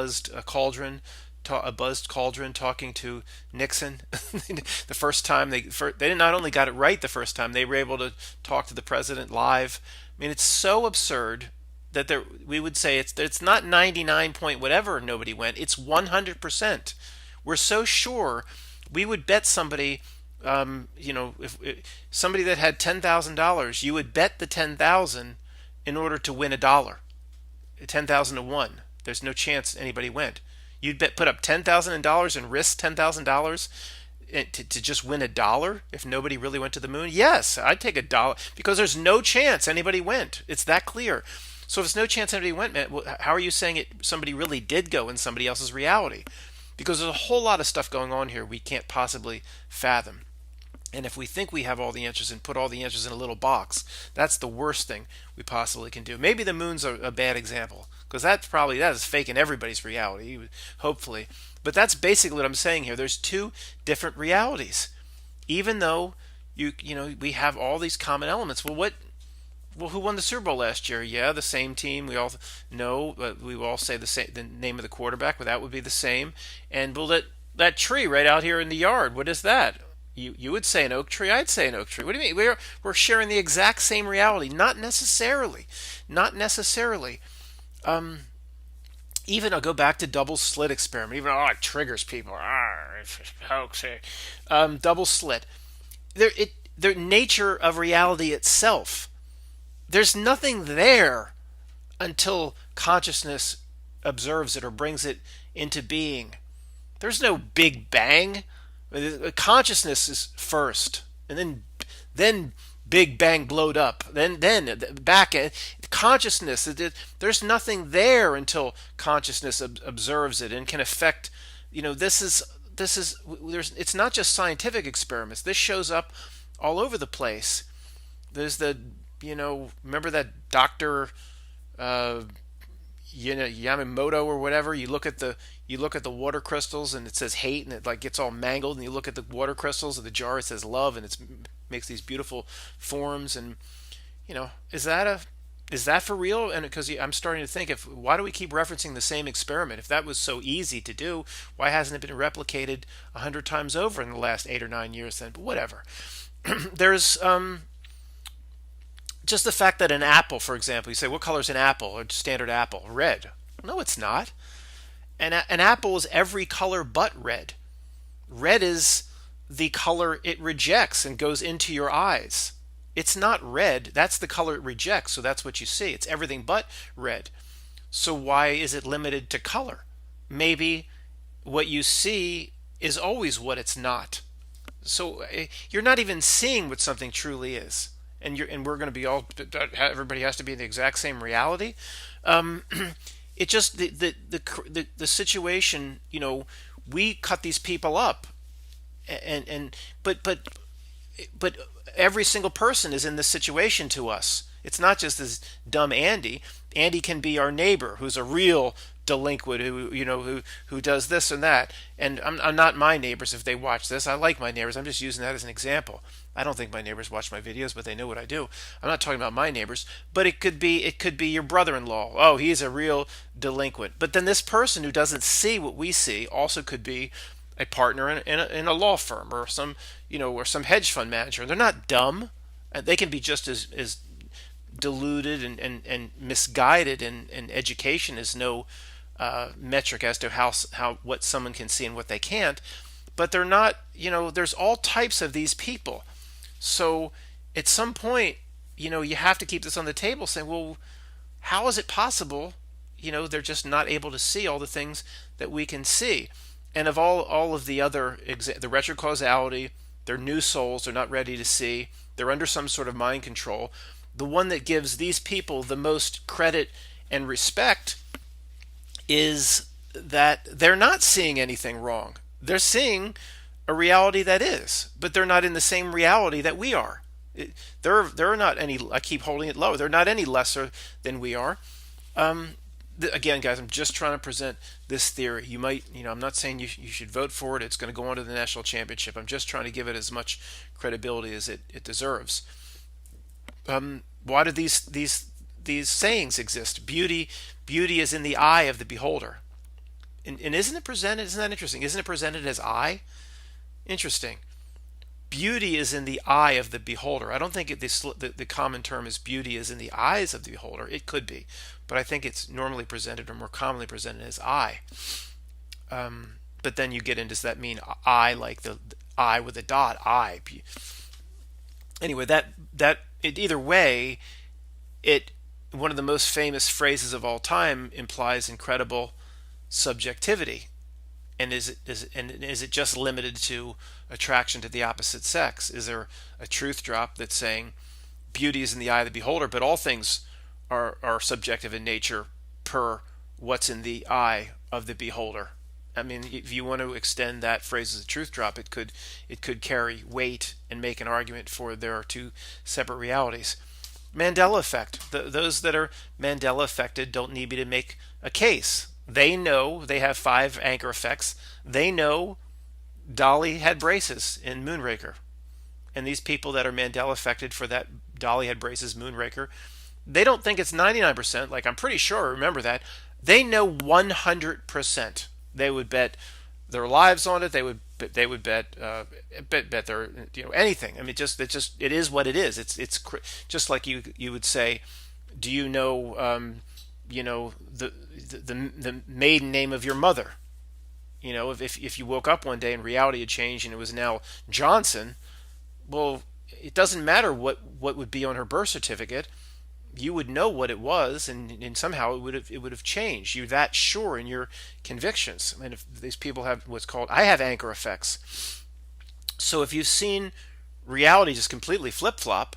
a buzzed cauldron talking to Nixon. The first time they not only got it right the first time, they were able to talk to the president live. I mean, it's so absurd that we would say it's not 99 point whatever nobody went. It's 100%. We're so sure we would bet somebody. If somebody that had $10,000, you would bet the 10,000 in order to win a dollar, 10,000 to 1. There's no chance anybody went. You'd put up $10,000 and risk $10,000 to just win a dollar if nobody really went to the moon. Yes, I'd take a dollar because there's no chance anybody went. It's that clear. So if there's no chance anybody went, man, how are you saying somebody really did go in somebody else's reality? Because there's a whole lot of stuff going on here we can't possibly fathom. And if we think we have all the answers and put all the answers in a little box, that's the worst thing we possibly can do. Maybe the moon's a bad example, because that is fake in everybody's reality, hopefully. But that's basically what I'm saying here. There's two different realities, even though we have all these common elements. Well, who won the Super Bowl last year? Yeah, the same team. We all know, we will all say the name of the quarterback, but that would be the same. And that tree right out here in the yard, what is that? You would say an oak tree. I'd say an oak tree. What do you mean? We're sharing the exact same reality. Not necessarily. Not necessarily. Even I'll go back to double slit experiment. Even it triggers people. Hoax. Double slit. The nature of reality itself. There's nothing there until consciousness observes it or brings it into being. There's no Big Bang. Consciousness is first, and then Big Bang blowed up. Then back at consciousness. There's nothing there until consciousness observes it and can affect. It's not just scientific experiments. This shows up all over the place. There's remember that Dr. Yamamoto or whatever. You look at the water crystals and it says hate, and it gets all mangled. And you look at the water crystals of the jar, it says love, and it makes these beautiful forms. And is that for real? And because I'm starting to think, why do we keep referencing the same experiment? If that was so easy to do, why hasn't it been replicated 100 times over in the last 8 or 9 years? Then, but whatever. There's just the fact that an apple, for example, you say, what color is an apple? A standard apple? Red. No, it's not. An apple is every color but red. Red is the color it rejects and goes into your eyes. It's not red. That's the color it rejects, so that's what you see. It's everything but red. So why is it limited to color? Maybe what you see is always what it's not. So you're not even seeing what something truly is. And we're going to be everybody has to be in the exact same reality. It just the situation. We cut these people up, but every single person is in this situation to us. It's not just this dumb Andy. Andy can be our neighbor, who's a real delinquent, who does this and that. And I'm not my neighbors if they watch this. I like my neighbors. I'm just using that as an example. I don't think my neighbors watch my videos, but they know what I do. I'm not talking about my neighbors, but it could be your brother-in-law. Oh, he's a real delinquent. But then this person who doesn't see what we see also could be a partner in a law firm or some hedge fund manager. They're not dumb. They can be just as deluded and misguided, and education is no metric as to how what someone can see and what they can't. But they're not. There's all types of these people. So at some point, you have to keep this on the table saying, well, how is it possible? They're just not able to see all the things that we can see. And of all of the other, the retrocausality, they're new souls, they're not ready to see, they're under some sort of mind control. The one that gives these people the most credit and respect is that they're not seeing anything wrong. They're seeing a reality that is, but they're not in the same reality that we are. They're not any. I keep holding it low. They're not any lesser than we are. Um, Again, guys, I'm just trying to present this theory. You might, I'm not saying you should vote for it. It's going to go on to the national championship. I'm just trying to give it as much credibility as it deserves. Why do these sayings exist? Beauty is in the eye of the beholder. And isn't it presented? Isn't that interesting? Isn't it presented as eye? Interesting. Beauty is in the eye of the beholder. I don't think the common term is beauty is in the eyes of the beholder. It could be, but I think it's normally presented or more commonly presented as eye. But then you get into, does that mean eye like the eye with a dot? Eye. Anyway, either way, it one of the most famous phrases of all time implies incredible subjectivity. And is it just limited to attraction to the opposite sex? Is there a truth drop that's saying beauty is in the eye of the beholder, but all things are subjective in nature per what's in the eye of the beholder? I mean, if you want to extend that phrase as a truth drop, it could carry weight and make an argument for there are two separate realities. Mandela effect. Those that are Mandela affected don't need me to make a case. They know they have five anchor effects. They know Dolly had braces in Moonraker. And these people that are Mandela affected for that Dolly had braces Moonraker, they don't think it's 99%. Like, I'm pretty sure, remember that. They know 100%. They would bet their lives on it. They would bet their anything. I mean, it is what it is. It's just like you would say, do you know the maiden name of your mother? If you woke up one day and reality had changed and it was now Johnson, well, it doesn't matter what would be on her birth certificate. You would know what it was, and somehow it would have changed. You're that sure in your convictions. I mean, if these people have what's called, I have anchor effects. So if you've seen reality just completely flip flop,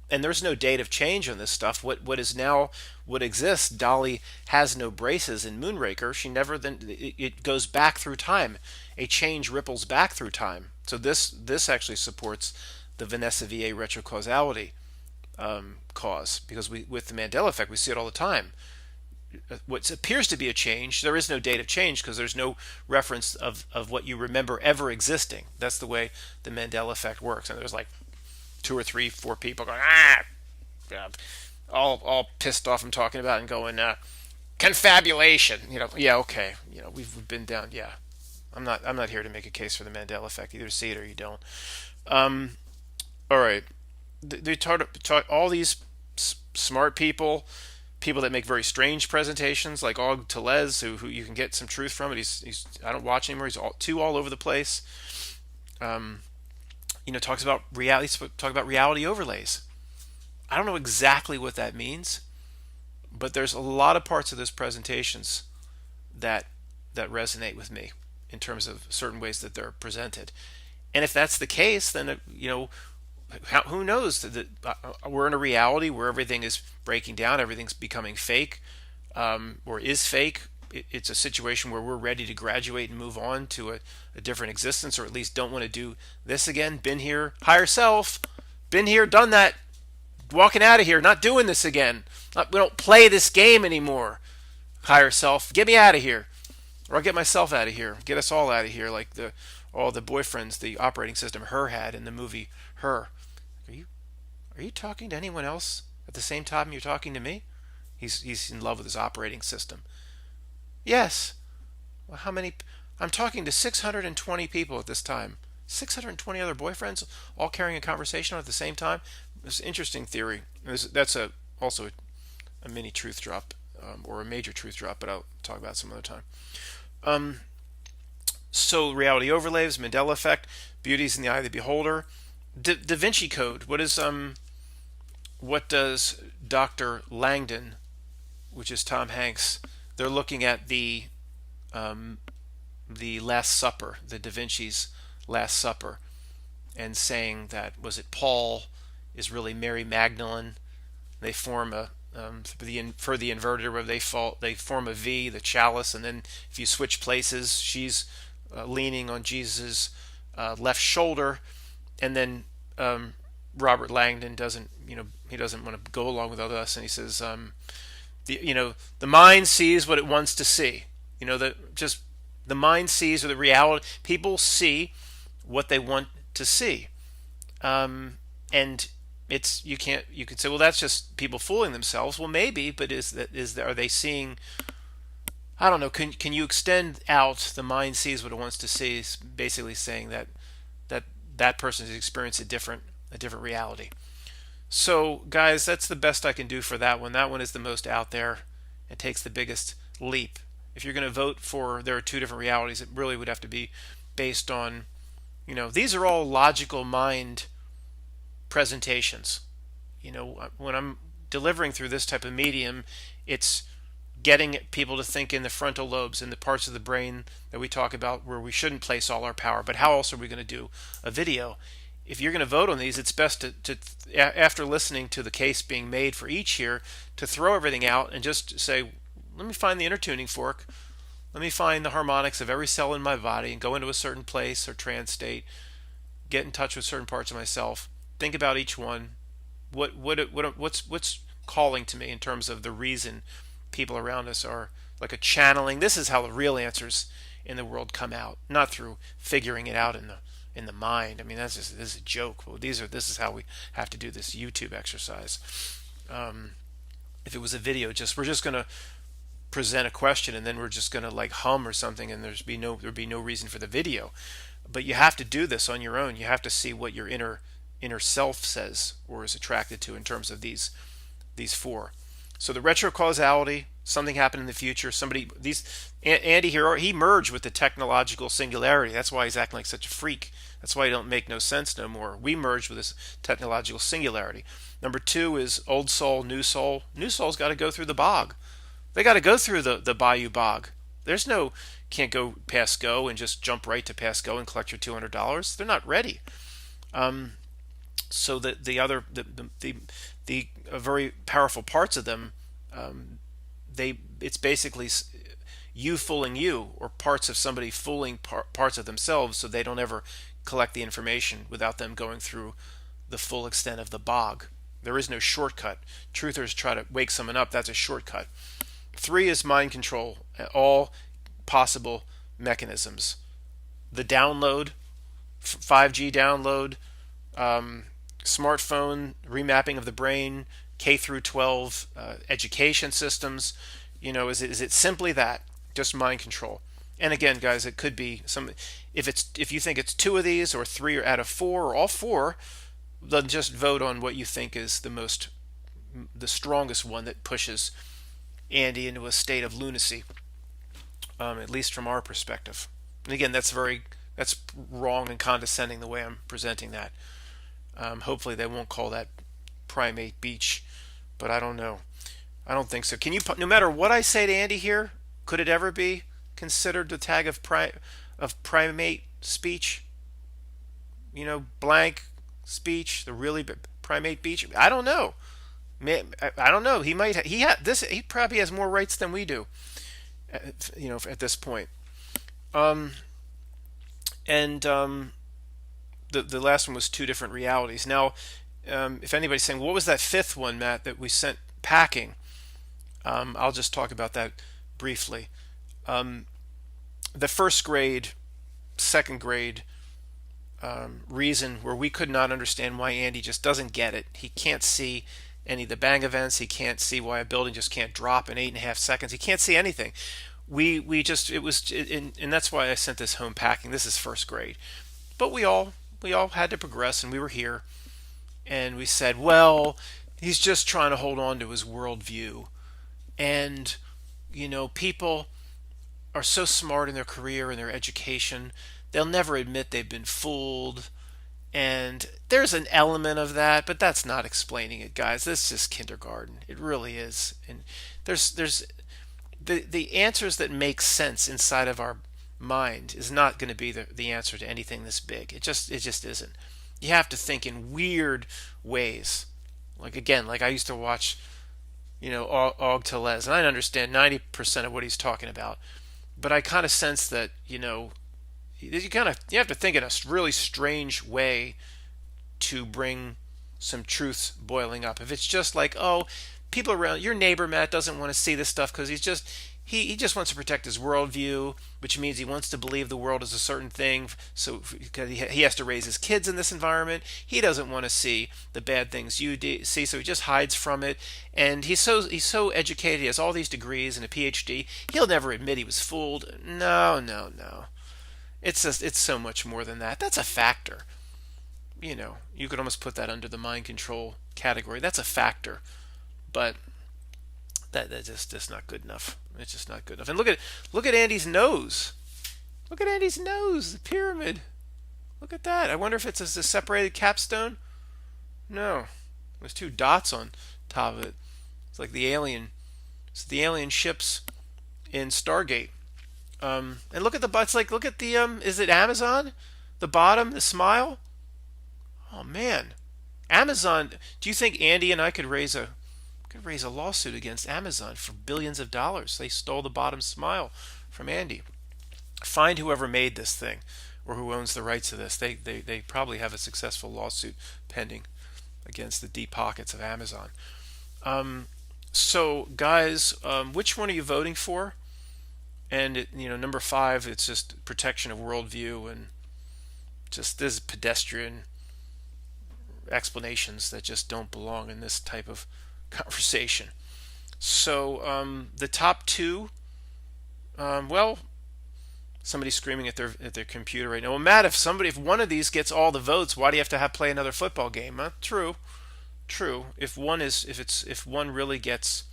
and there's no date of change on this stuff. What exists? Dolly has no braces in Moonraker. She never then it goes back through time. A change ripples back through time. So this actually supports the Vanessa VA retrocausality cause, because with the Mandela effect we see it all the time. What appears to be a change, there is no date of change because there's no reference of what you remember ever existing. That's the way the Mandela effect works. And there's like two or three, four people going, yeah, all pissed off I'm talking about and going, confabulation. Yeah, okay. We've been down. Yeah, I'm not here to make a case for the Mandela effect. Either see it or you don't. All right. They taught all these smart people that make very strange presentations, like Og Tellez, who you can get some truth from. But he's I don't watch anymore. He's all over the place. Talks about reality. Talk about reality overlays. I don't know exactly what that means, but there's a lot of parts of those presentations that resonate with me in terms of certain ways that they're presented. And if that's the case, then who knows that we're in a reality where everything is breaking down, everything's becoming fake, or is fake. It's a situation where we're ready to graduate and move on to a different existence, or at least don't want to do this again. Been here, higher self, been here, done that, walking out of here, not doing this again. We don't play this game anymore. Higher self, get me out of here, or I'll get myself out of here, get us all out of here, like all the boyfriends the operating system Her had in the movie Her. Are you talking to anyone else at the same time you're talking to me? He's in love with his operating system. Yes. Well, how many? I'm talking to 620 people at this time. 620 other boyfriends, all carrying a conversation on at the same time. It's an interesting theory. That's also a mini truth drop, or a major truth drop, but I'll talk about it some other time. So reality overlays, Mandela effect, beauty's in the eye of the beholder. Da Vinci Code. What does Dr. Langdon, which is Tom Hanks, they're looking at um, the Last Supper, the Da Vinci's Last Supper, and saying that, was it Paul is really Mary Magdalene. They form a for the inverted where they form a V, the chalice, and then if you switch places, she's leaning on Jesus' left shoulder, and then Robert Langdon doesn't, he doesn't want to go along with us, and he says, the mind sees what it wants to see. The mind sees, or the reality, people see what they want to see. And it's you could say, well, that's just people fooling themselves. Well, maybe, but are they seeing? I don't know. Can you extend out the mind sees what it wants to see? Is basically saying that that person has experienced a different reality. So, guys, that's the best I can do for that one. That one is the most out there. It takes the biggest leap. If you're going to vote for there are two different realities, it really would have to be based on, these are all logical mind presentations. When I'm delivering through this type of medium, it's getting people to think in the frontal lobes, in the parts of the brain that we talk about where we shouldn't place all our power. But how else are we going to do a video? If you're going to vote on these, it's best after listening to the case being made for each here, to throw everything out and just say, let me find the intertuning fork. Let me find the harmonics of every cell in my body and go into a certain place or trance state, get in touch with certain parts of myself, think about each one. What's calling to me in terms of the reason people around us are like a channeling. This is how the real answers in the world come out, not through figuring it out in the mind. I mean, this is a joke. Well, this is how we have to do this YouTube exercise. If it was a video, we're just going to present a question and then we're just going to like hum or something, and there'd be no reason for the video. But you have to do this on your own. You have to see what your inner self says or is attracted to in terms of these four. So the retrocausality, something happened in the future. Andy here, he merged with the technological singularity. That's why he's acting like such a freak. That's why he don't make no sense no more. We merged with this technological singularity. Number two is old soul, new soul. New soul's got to go through the bog. They got to go through the Bayou Bog. Can't go past go and just jump right to past go and collect your $200. They're not ready. So the very powerful parts of them, it's basically you fooling you, or parts of somebody fooling parts of themselves, so they don't ever collect the information without them going through the full extent of the bog. There is no shortcut. Truthers try to wake someone up. That's a shortcut. Three is mind control. All possible mechanisms. The download, 5G download, smartphone remapping of the brain, K through 12 education systems. Is it simply that, just mind control? And again, guys, it could be some. If you think it's two of these, or three out of four, or all four, then just vote on what you think is the strongest one that pushes Andy into a state of lunacy, at least from our perspective. And again, that's wrong and condescending the way I'm presenting that. Hopefully they won't call that primate beach, but I don't know. I don't think so. No matter what I say to Andy here, could it ever be considered the tag of primate speech? Blank speech, the really primate beach. I don't know. I don't know. He probably has more rights than we do. At this point. And the last one was two different realities. Now, if anybody's saying, what was that fifth one, Matt, that we sent packing? I'll just talk about that briefly. The first grade, second grade reason where we could not understand why Andy just doesn't get it. He can't see any of the bang events. He can't see why a building just can't drop in 8.5 seconds. He can't see anything. And that's why I sent this home packing. This is first grade. But we all had to progress, and we were here. And we said, well, he's just trying to hold on to his worldview. And, people are so smart in their career and their education, they'll never admit they've been fooled. And there's an element of that, but that's not explaining it, guys. This is kindergarten. It really is. And there's the answers that make sense inside of our mind is not going to be the answer to anything this big. It just isn't. You have to think in weird ways. Like again, like I used to watch, Og Tellez, and I understand 90% of what he's talking about, but I kind of sense that, you have to think in a really strange way to bring some truth boiling up. If it's just like, oh, people around your neighbor Matt doesn't want to see this stuff because he just wants to protect his worldview, which means he wants to believe the world is a certain thing. So because he has to raise his kids in this environment, he doesn't want to see the bad things you see, so he just hides from it. And he's so educated. He has all these degrees and a PhD. He'll never admit he was fooled. No, no, no. It's so much more than that. That's a factor. You could almost put that under the mind control category. That's a factor, but that's just not good enough. It's just not good enough. And look at Andy's nose. Look at Andy's nose, the pyramid. Look at that. I wonder if it's a separated capstone. No, there's two dots on top of it. It's like the alien. It's the alien ships in Stargate. And look at the butts. Like look at the Is it Amazon? The bottom, the smile. Oh man, Amazon. Do you think Andy and I could raise a lawsuit against Amazon for billions of dollars? They stole the bottom smile from Andy. Find whoever made this thing or who owns the rights to this. They probably have a successful lawsuit pending against the deep pockets of Amazon. So guys, which one are you voting for? And number 5, it's just protection of worldview and just this pedestrian explanations that just don't belong in this type of conversation. So the top 2, well, somebody's screaming at their computer right now. Well, Matt, if one of these gets all the votes, why do you have to play another football game? True. If one really gets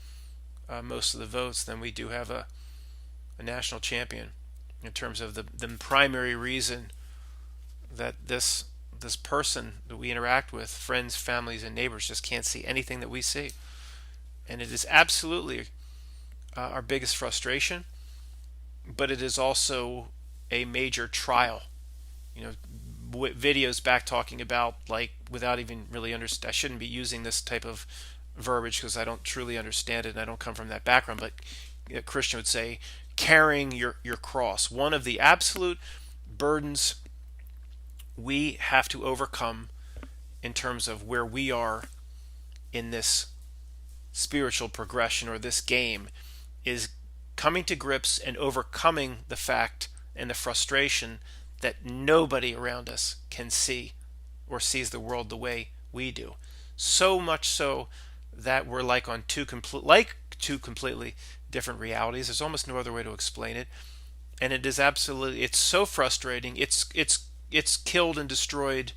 most of the votes, then we do have a national champion in terms of the primary reason that this person that we interact with, friends, families, and neighbors, just can't see anything that we see. And it is absolutely our biggest frustration, but it is also a major trial. Videos back talking about, like, without even really understand. I shouldn't be using this type of verbiage because I don't truly understand it and I don't come from that background, but a Christian would say, carrying your cross. One of the absolute burdens we have to overcome in terms of where we are in this spiritual progression or this game is coming to grips and overcoming the fact and the frustration that nobody around us can see or sees the world the way we do. So much so that we're like two completely different realities. There's almost no other way to explain it. And it's so frustrating. It's killed and destroyed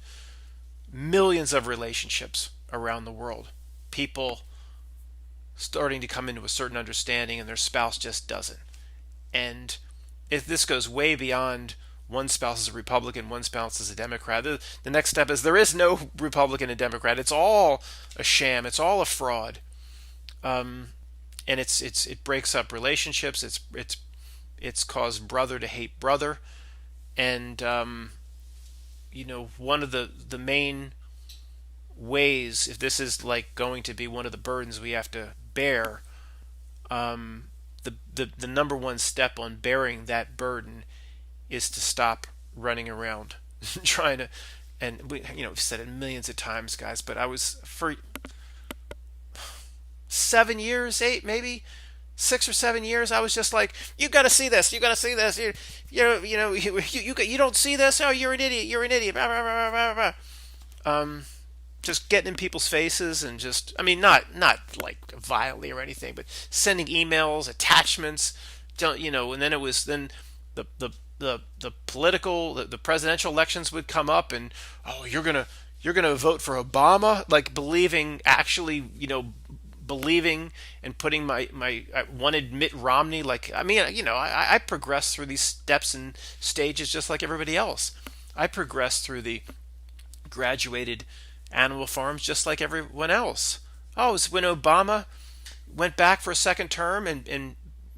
millions of relationships around the world. People starting to come into a certain understanding and their spouse just doesn't. And if this goes way beyond one spouse is a Republican, one spouse is a Democrat, the next step is there is no Republican and Democrat. It's all a sham. It's all a fraud. And it breaks up relationships. It's caused brother to hate brother. And one of the main ways, if this is like going to be one of the burdens we have to bear, the number one step on bearing that burden is to stop running around trying to, and we've said it millions of times, guys, but I was for 7 years, 8 maybe 6 or 7 years, I was just like, you got to see this, you got to see this, you don't see this, oh, you're an idiot, blah, blah, blah, blah, blah. Just getting in people's faces and just, I mean, not like violently or anything, but sending emails, attachments, and then it was the political, the presidential elections would come up, and oh, you're gonna vote for Obama, like believing and putting my I wanted Mitt Romney, like, I mean, I progressed through these steps and stages just like everybody else. I progressed through the graduated animal farms just like everyone else. Oh, it was when Obama went back for a second term and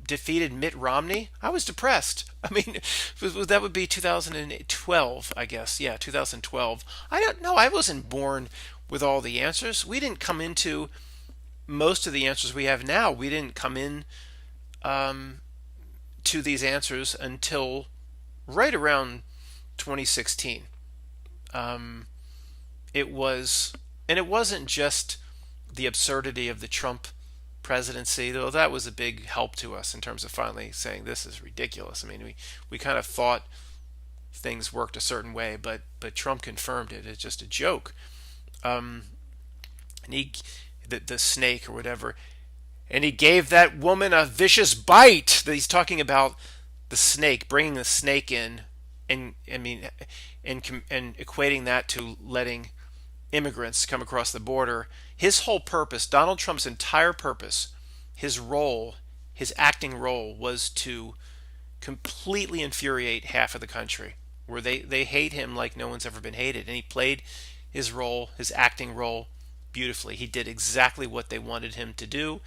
defeated Mitt Romney. I was depressed. I mean, that would be 2012, I guess. Yeah, 2012. I don't know. I wasn't born with all the answers. We didn't come into most of the answers we have now. We didn't come in to these answers until right around 2016. It was, and it wasn't just the absurdity of the Trump presidency, though that was a big help to us in terms of finally saying this is ridiculous. I mean, we kind of thought things worked a certain way, but Trump confirmed it. It's just a joke. And the snake or whatever, and he gave that woman a vicious bite. He's talking about the snake, bringing the snake in, and I mean, and equating that to letting immigrants come across the border. His whole purpose, Donald Trump's entire purpose, his role, his acting role, was to completely infuriate half of the country, where they hate him like no one's ever been hated. And he played his role, his acting role, beautifully. He did exactly what they wanted him to do,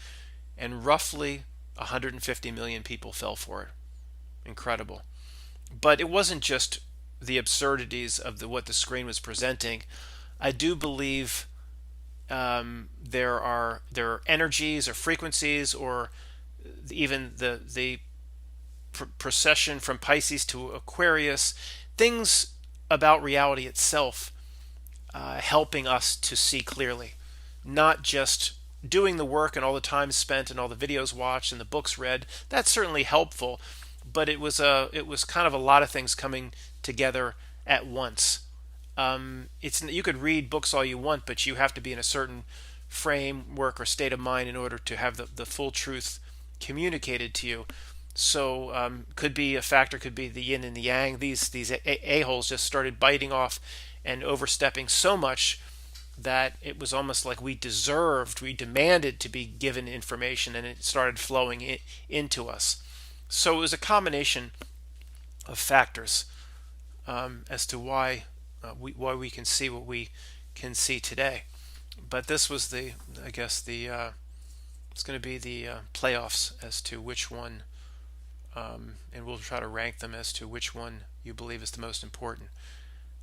and roughly 150 million people fell for it. Incredible. But it wasn't just the absurdities of what the screen was presenting. I do believe there are energies or frequencies, or even the procession from Pisces to Aquarius, things about reality itself helping us to see clearly, not just doing the work and all the time spent and all the videos watched and the books read. That's certainly helpful, but it was kind of a lot of things coming together at once. You could read books all you want, but you have to be in a certain framework or state of mind in order to have the full truth communicated to you. So could be a factor, could be the yin and the yang. These a-holes just started biting off and overstepping so much that it was almost like we demanded to be given information, and it started flowing into us. So it was a combination of factors as to why we can see what we can see today. But this was it's going to be the playoffs as to which one, and we'll try to rank them as to which one you believe is the most important.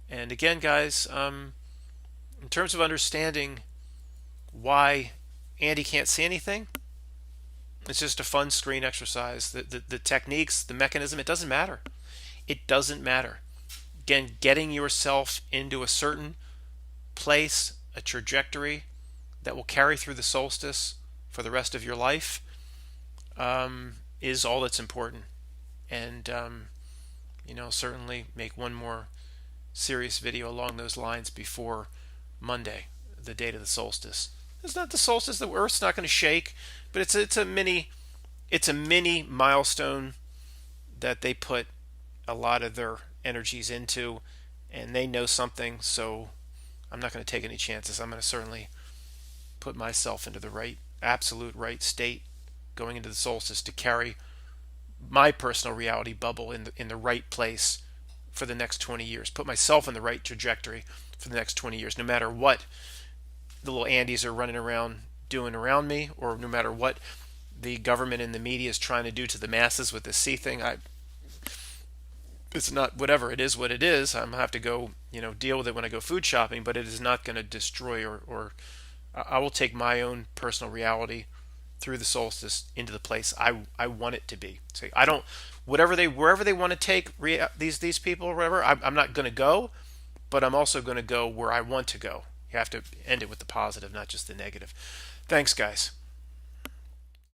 And again, guys, in terms of understanding why Andy can't see anything, it's just a fun screen exercise. The techniques, the mechanism, it doesn't matter. It doesn't matter. Again, getting yourself into a certain place, a trajectory that will carry through the solstice for the rest of your life, is all that's important. And certainly make one more serious video along those lines before Monday, the date of the solstice. It's not the solstice; the Earth's not going to shake, but it's a mini milestone that they put a lot of their energies into, and they know something. So I'm not going to take any chances. I'm going to certainly put myself into the absolute right state going into the solstice to carry my personal reality bubble in the right place for the next 20 years. Put myself in the right trajectory for the next 20 years, no matter what the little Andes are running around doing around me, or no matter what the government and the media is trying to do to the masses with this C thing. It's not, whatever it is, what it is. I'm going to have to go, deal with it when I go food shopping, but it is not going to destroy or I will take my own personal reality through the solstice into the place I want it to be. So I don't, wherever they want to take these people or whatever, I'm not going to go, but I'm also going to go where I want to go. You have to end it with the positive, not just the negative. Thanks, guys.